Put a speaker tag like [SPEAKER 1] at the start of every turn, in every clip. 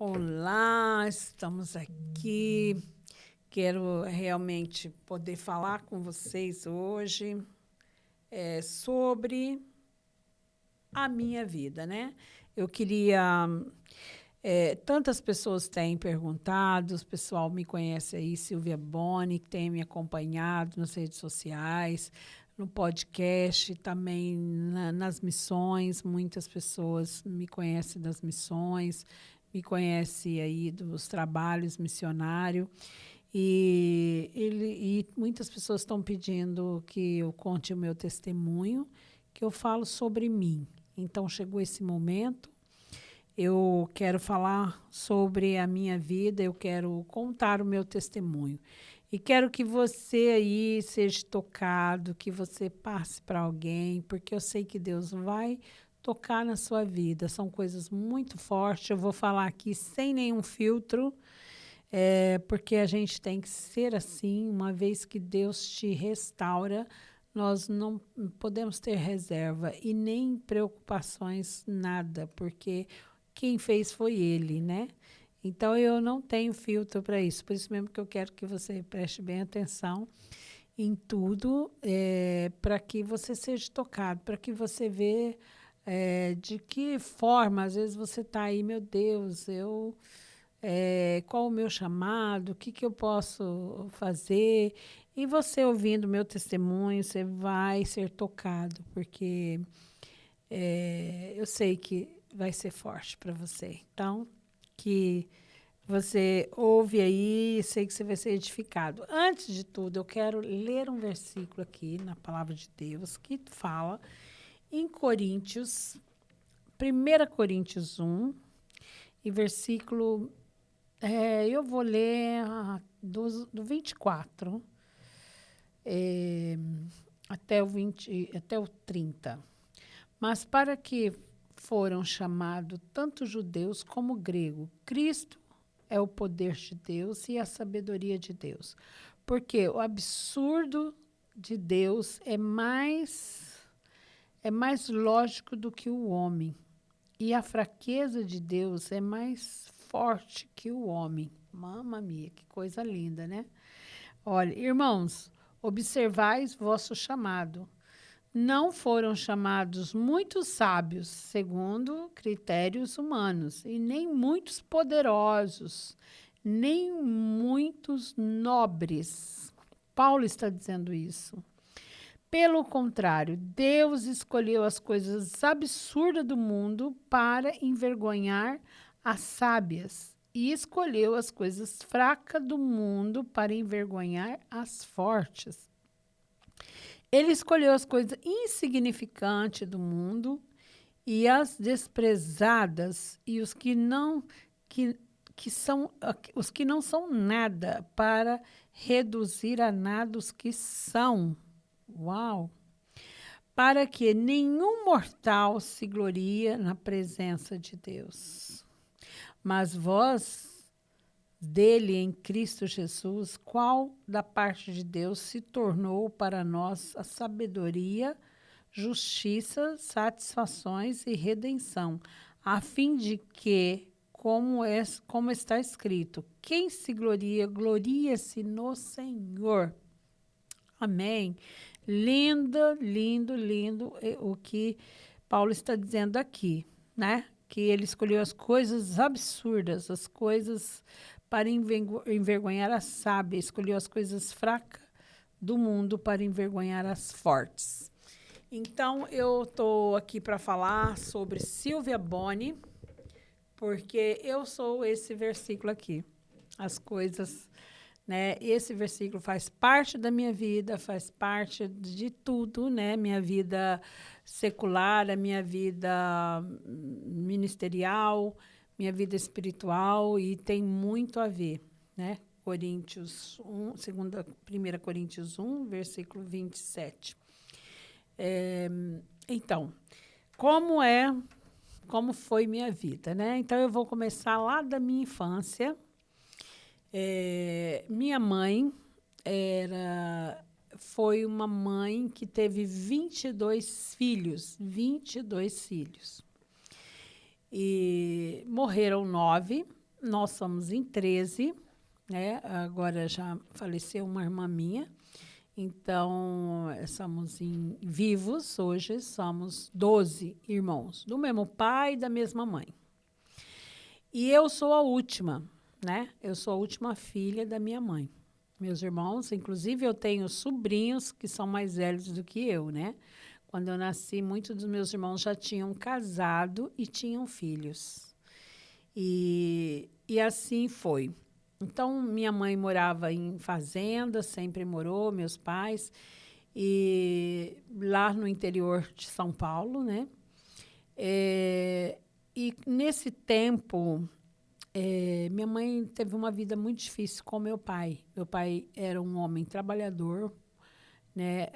[SPEAKER 1] Olá, estamos aqui. Quero realmente poder falar com vocês hoje sobre a minha vida, né? Eu queria... tantas pessoas têm perguntado, o pessoal me conhece aí, Silvia Boni, que tem me acompanhado nas redes sociais, no podcast, também nas missões. Muitas pessoas me conhecem das missões, me conhecem aí dos trabalhos missionários. E muitas pessoas estão pedindo que eu conte o meu testemunho, que eu falo sobre mim. Então, chegou esse momento. Eu quero falar sobre a minha vida, eu quero contar o meu testemunho. E quero que você aí seja tocado, que você passe para alguém, porque eu sei que Deus vai tocar na sua vida. São coisas muito fortes. Eu vou falar aqui sem nenhum filtro, porque a gente tem que ser assim. Uma vez que Deus te restaura, nós não podemos ter reserva e nem preocupações, nada, porque quem fez foi Ele, né? Então, eu não tenho filtro para isso. Por isso mesmo que eu quero que você preste bem atenção em tudo, para que você seja tocado, para que você vê de que forma, às vezes você está aí, meu Deus, qual o meu chamado, o que eu posso fazer. E você ouvindo o meu testemunho, você vai ser tocado, porque eu sei que vai ser forte para você. Então, que você ouve aí, sei que você vai ser edificado. Antes de tudo, eu quero ler um versículo aqui na palavra de Deus que fala em Coríntios, 1 Coríntios 1, e versículo, eu vou ler do 24 até o 30. Mas para que foram chamados tanto judeus como grego, Cristo é o poder de Deus e a sabedoria de Deus. Porque o absurdo de Deus é mais lógico do que o homem. E a fraqueza de Deus é mais forte que o homem. Mamma mia, que coisa linda, né? Olha, irmãos, observais vosso chamado. Não foram chamados muitos sábios, segundo critérios humanos, e nem muitos poderosos, nem muitos nobres. Paulo está dizendo isso. Pelo contrário, Deus escolheu as coisas absurdas do mundo para envergonhar as sábias, e escolheu as coisas fracas do mundo para envergonhar as fortes. Ele escolheu as coisas insignificantes do mundo e as desprezadas e os que não são nada, para reduzir a nada os que são. Uau! Para que nenhum mortal se glorie na presença de Deus. Mas vós dele em Cristo Jesus, qual da parte de Deus se tornou para nós a sabedoria, justiça, satisfações e redenção, a fim de que, como está escrito, quem se gloria, gloria-se no Senhor. Amém. Lindo, lindo, lindo o que Paulo está dizendo aqui, né? Que ele escolheu as coisas absurdas, as coisas para envergonhar as sábias, escolheu as coisas fracas do mundo para envergonhar as fortes. Então, eu estou aqui para falar sobre Silvia Boni, porque eu sou esse versículo aqui. As coisas, né? Esse versículo faz parte da minha vida, faz parte de tudo, né? Minha vida secular, a minha vida ministerial, minha vida espiritual, e tem muito a ver, né? Coríntios 1, 1 Coríntios 1, versículo 27. Então, como foi minha vida, né? Então, eu vou começar lá da minha infância. Minha mãe foi uma mãe que teve 22 filhos, 22 filhos. E morreram 9, nós somos em 13, né? Agora já faleceu uma irmã minha. Então, somos vivos hoje, somos 12 irmãos, do mesmo pai e da mesma mãe. E eu sou a última, né? Eu sou a última filha da minha mãe. Meus irmãos, inclusive eu tenho sobrinhos que são mais velhos do que eu, né? Quando eu nasci, muitos dos meus irmãos já tinham casado e tinham filhos. E assim foi. Então, minha mãe morava em fazenda, sempre morou, meus pais, e lá no interior de São Paulo, né? E nesse tempo, minha mãe teve uma vida muito difícil com meu pai. Meu pai era um homem trabalhador, né?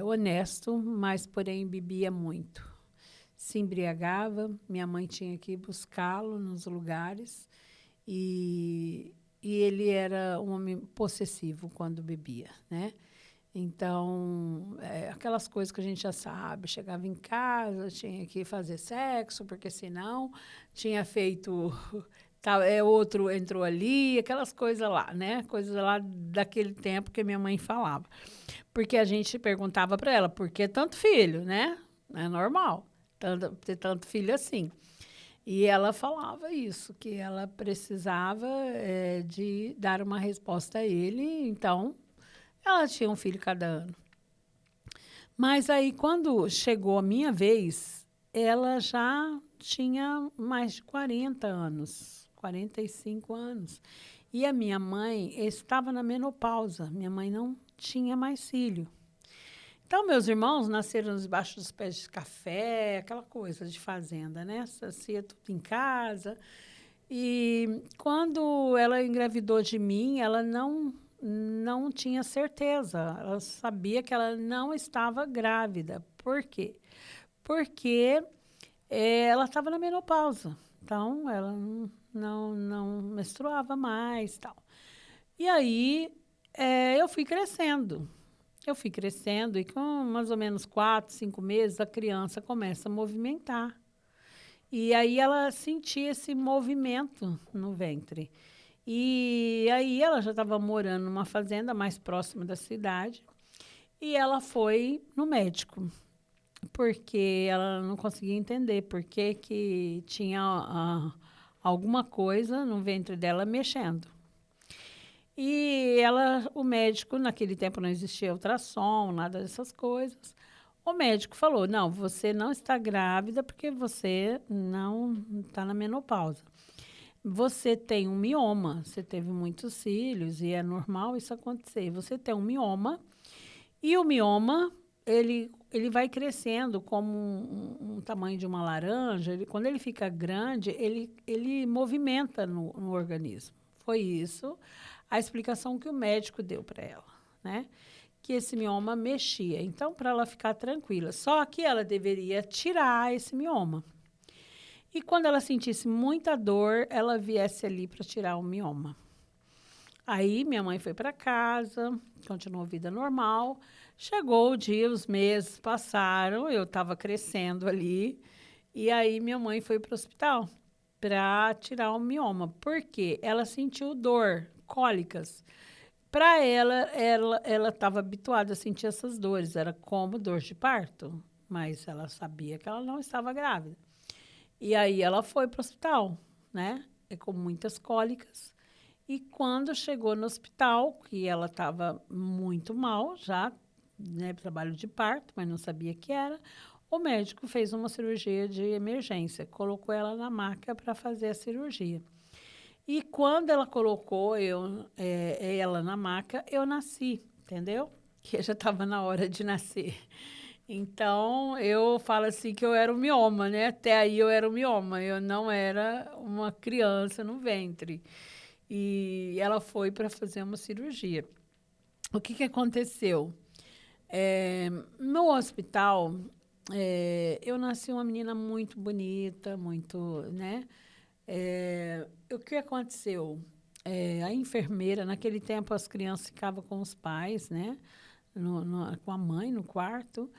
[SPEAKER 1] Honesto, mas, porém, bebia muito. Se embriagava, minha mãe tinha que buscá-lo nos lugares, e ele era um homem possessivo quando bebia, né? Então, aquelas coisas que a gente já sabe, chegava em casa, tinha que fazer sexo, porque senão tinha feito outro entrou ali, aquelas coisas lá, né? Coisas lá daquele tempo que minha mãe falava. Porque a gente perguntava para ela, por que tanto filho, né? É normal ter tanto filho assim. E ela falava isso, que ela precisava de dar uma resposta a ele, então ela tinha um filho cada ano. Mas aí, quando chegou a minha vez, ela já tinha mais de 40 anos, 45 anos. E a minha mãe estava na menopausa, minha mãe não tinha mais filho. Então, meus irmãos nasceram debaixo dos pés de café, aquela coisa de fazenda, né? Sacia tudo em casa. E quando ela engravidou de mim, ela não tinha certeza. Ela sabia que ela não estava grávida. Por quê? Porque ela estava na menopausa. Então, ela não menstruava mais, tal. E aí, eu fui crescendo. E com mais ou menos 4, 5 meses, a criança começa a movimentar. E aí ela sentia esse movimento no ventre. E aí ela já estava morando numa fazenda mais próxima da cidade. E ela foi no médico, porque ela não conseguia entender por que tinha alguma coisa no ventre dela mexendo. E o médico, naquele tempo não existia ultrassom, nada dessas coisas. O médico falou, não, você não está grávida porque você não está na menopausa. Você tem um mioma, você teve muitos filhos e é normal isso acontecer. Você tem um mioma e o mioma, ele vai crescendo como um tamanho de uma laranja. Quando ele fica grande, ele movimenta no organismo. Foi isso a explicação que o médico deu para ela, né? Que esse mioma mexia. Então, para ela ficar tranquila. Só que ela deveria tirar esse mioma. E quando ela sentisse muita dor, ela viesse ali para tirar o mioma. Aí, minha mãe foi para casa, continuou a vida normal. Chegou o dia, os meses passaram, eu estava crescendo ali. E aí, minha mãe foi para o hospital para tirar o mioma. Por quê? Ela sentiu dor, cólicas. Para ela estava habituada a sentir essas dores, era como dor de parto, mas ela sabia que ela não estava grávida. E aí ela foi para o hospital, né? Com muitas cólicas. E quando chegou no hospital, que ela estava muito mal, já, né, trabalho de parto, mas não sabia que era, o médico fez uma cirurgia de emergência, colocou ela na maca para fazer a cirurgia. E quando ela colocou ela na maca, eu nasci, entendeu? Que já estava na hora de nascer. Então, eu falo assim que eu era um mioma, né? Até aí eu era um mioma, eu não era uma criança no ventre. E ela foi para fazer uma cirurgia. O que aconteceu? No hospital, eu nasci uma menina muito bonita, muito, né? O que aconteceu? A enfermeira, naquele tempo as crianças ficavam com os pais, né? Com a mãe no quarto,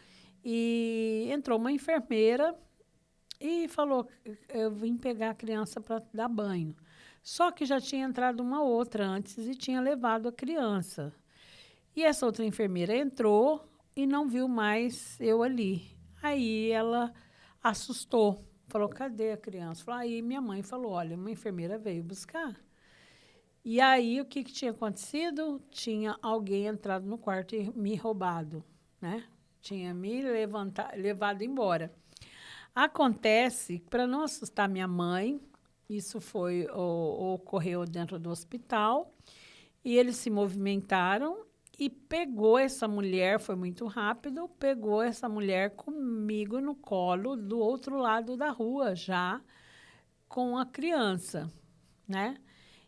[SPEAKER 1] e entrou uma enfermeira e falou, eu vim pegar a criança para dar banho. Só que já tinha entrado uma outra antes e tinha levado a criança. E essa outra enfermeira entrou e não viu mais eu ali. Aí ela assustou, falou, cadê a criança? Aí minha mãe falou, olha, uma enfermeira veio buscar. E aí, o que tinha acontecido? Tinha alguém entrado no quarto e me roubado, né? Tinha me levado embora. Acontece, para não assustar minha mãe, isso ocorreu dentro do hospital, e eles se movimentaram e pegou essa mulher, foi muito rápido, pegou essa mulher comigo no colo, do outro lado da rua, já com a criança, né?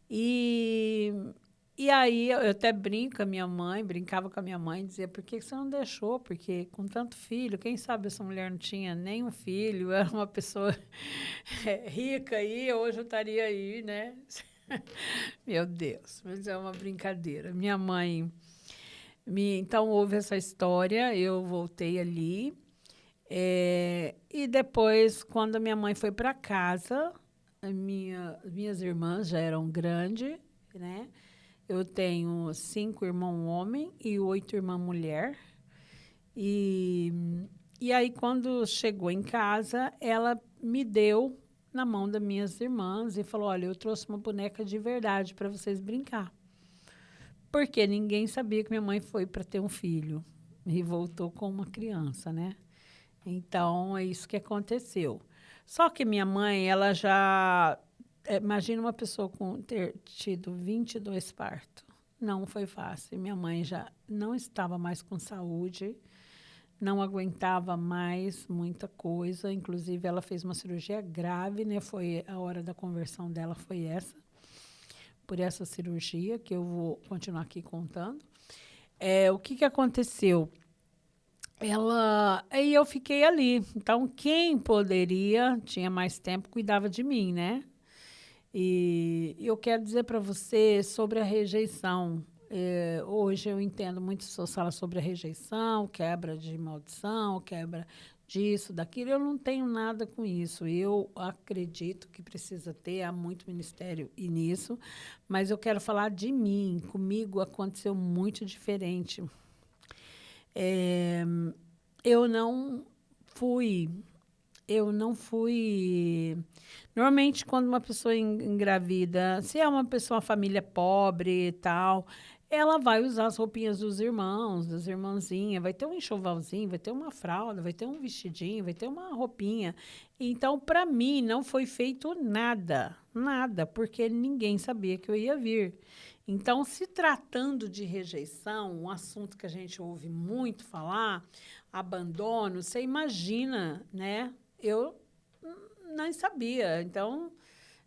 [SPEAKER 1] E, e aí eu até brinco com a minha mãe, brincava com a minha mãe, dizia, por que você não deixou? Porque com tanto filho, quem sabe essa mulher não tinha nenhum filho, era uma pessoa rica aí, hoje eu estaria aí, né? Meu Deus, mas é uma brincadeira. Minha mãe, então houve essa história, eu voltei ali, e depois, quando a minha mãe foi para casa, minhas irmãs já eram grandes, né? Eu tenho 5 irmãos homem e 8 irmãs mulher. E aí, quando chegou em casa, ela me deu na mão das minhas irmãs e falou, olha, eu trouxe uma boneca de verdade para vocês brincar. Porque ninguém sabia que minha mãe foi para ter um filho e voltou com uma criança, né? Então, é isso que aconteceu. Só que minha mãe, ela já... imagina uma pessoa ter tido 22 partos. Não foi fácil. Minha mãe já não estava mais com saúde, não aguentava mais muita coisa. Inclusive, ela fez uma cirurgia grave, né? Foi a hora da conversão dela, foi essa. Por essa cirurgia, que eu vou continuar aqui contando. O que aconteceu? Aí eu fiquei ali. Então, quem poderia, tinha mais tempo, cuidava de mim, né? E eu quero dizer para você sobre a rejeição. Hoje eu entendo muito se fala sobre a rejeição, quebra de maldição, quebra disso, daquilo. Eu não tenho nada com isso. Eu acredito que precisa ter, há muito ministério nisso, mas eu quero falar de mim. Comigo aconteceu muito diferente. Eu não fui. Normalmente, quando uma pessoa engravida, se é uma pessoa, uma família pobre e tal, ela vai usar as roupinhas dos irmãos, das irmãzinhas, vai ter um enxovalzinho, vai ter uma fralda, vai ter um vestidinho, vai ter uma roupinha. Então, para mim, não foi feito nada, nada, porque ninguém sabia que eu ia vir. Então, se tratando de rejeição, um assunto que a gente ouve muito falar, abandono, você imagina, né? Eu nem sabia. Então,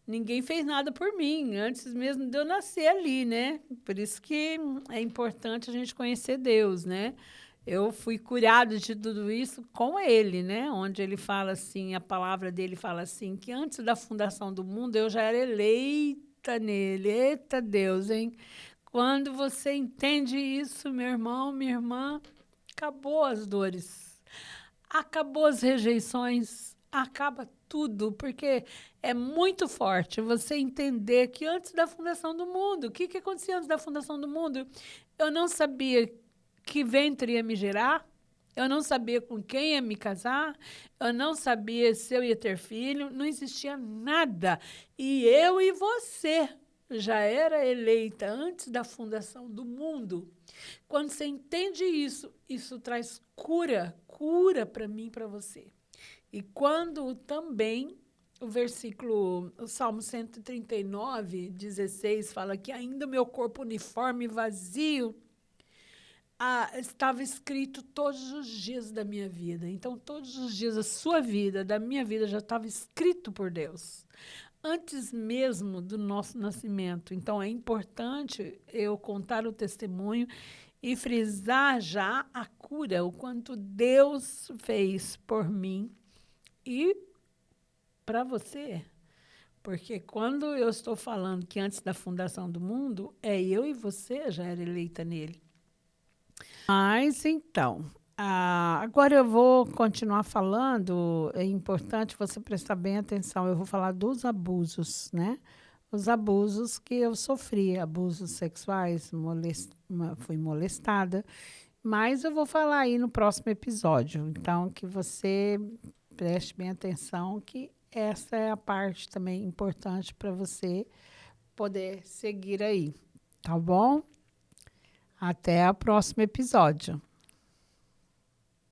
[SPEAKER 1] ninguém fez nada por mim, antes mesmo de eu nascer ali, né? Por isso que é importante a gente conhecer Deus, né? Eu fui curado de tudo isso com ele, né? Onde ele fala assim, a palavra dele fala assim, que antes da fundação do mundo eu já era eleita nele. Eita Deus, hein? Quando você entende isso, meu irmão, minha irmã, acabou as dores, acabou as rejeições, acaba tudo, porque é muito forte você entender que antes da fundação do mundo, o que acontecia antes da fundação do mundo? Eu não sabia que ventre ia me gerar, eu não sabia com quem ia me casar, eu não sabia se eu ia ter filho, não existia nada. E eu e você já era eleita antes da fundação do mundo. Quando você entende isso, isso traz cura para mim e para você. E quando também o Salmo 139, 16, fala que ainda o meu corpo uniforme e vazio estava escrito todos os dias da minha vida. Então, todos os dias da sua vida, da minha vida, já estava escrito por Deus. Antes mesmo do nosso nascimento. Então, é importante eu contar o testemunho e frisar já a cura, o quanto Deus fez por mim e para você. Porque quando eu estou falando que antes da fundação do mundo, eu e você já era eleita nele. Mas, então, agora eu vou continuar falando, é importante você prestar bem atenção, eu vou falar dos abusos, né? os abusos que eu sofri, abusos sexuais, fui molestada, mas eu vou falar aí no próximo episódio. Então, que você preste bem atenção, que essa é a parte também importante para você poder seguir aí, tá bom? Até o próximo episódio.